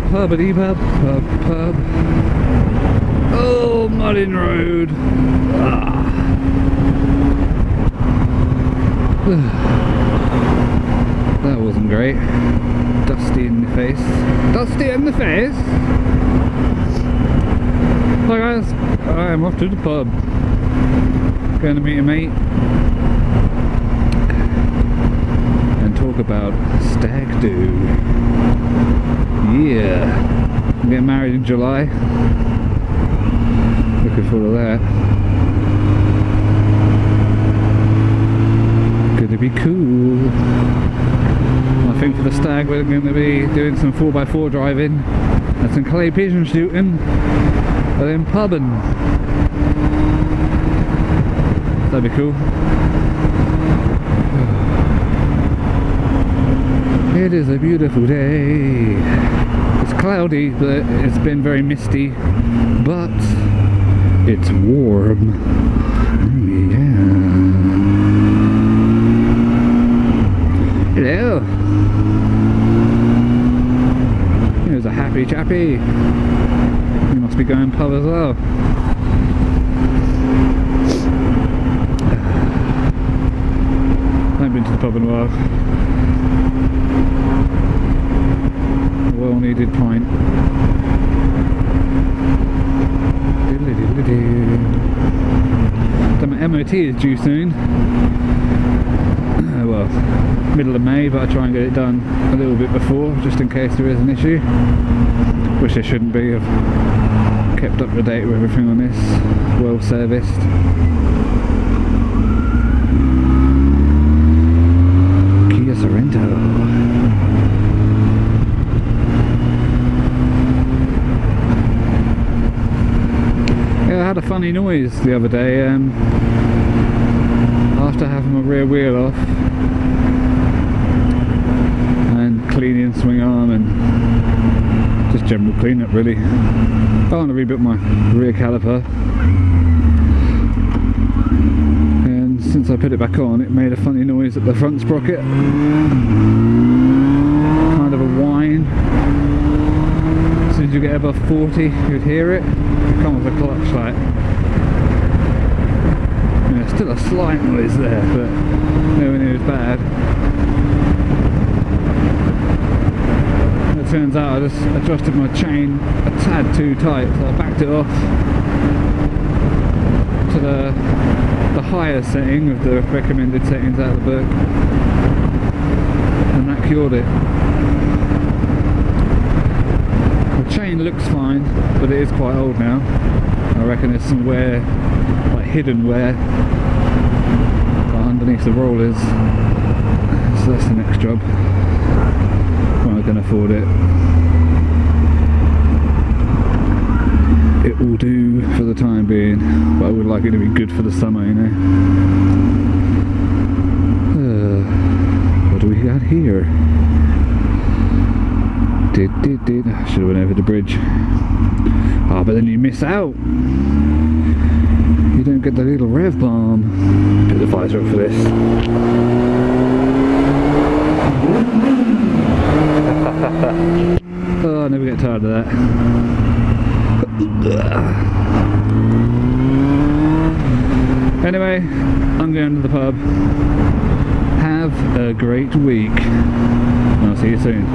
Pubbity pub, pub, pub. Oh, Mullin Road. Ah. That wasn't great. Dusty in the face. Dusty in the face! Hi guys, I'm off to the pub. Going to meet a mate and talk about stag do. Yeah, I'm getting married in July. Looking forward to that. Gonna be cool. I think for the stag we're going to be doing some 4x4 driving and some clay pigeon shooting and then pubbing. That'd be cool. It is a beautiful day. It's cloudy, but it's been very misty, but it's warm. Yeah. Hello. Here's a happy chappy. He must be going pub as well. I haven't been to the pub in a while. A well needed pint. So my MOT is due soon. Well, middle of May, but I try and get it done a little bit before, just in case there is an issue. Which there shouldn't be. I've kept up to date with everything on this. Well serviced. Kia Sorento. Yeah, I had a funny noise the other day after having my rear wheel off and cleaning swing arm and just general cleanup really. I want to rebuild my rear caliper, and since I put it back on it made a funny noise at the front sprocket, kind of a whine. As soon as you get above 40 you'd hear it. Come with a clutch light. Yeah, still a slight noise there, but nowhere near as bad. It turns out I just adjusted my chain a tad too tight, so I backed it off to the higher setting of the recommended settings out of the book, and that cured it. The chain looks fine, but it is quite old now. I reckon there's some wear, like hidden wear, underneath the rollers, so that's the next job when I can afford it. It will do for the time being, but I would like it to be good for the summer, you know. What do we got here? I should have went over the bridge. Ah, but then you miss out. You don't get the little rev bomb. Put the visor up for this. Oh, I never get tired of that. Anyway, I'm going to the pub. Have a great week. I'll see you soon.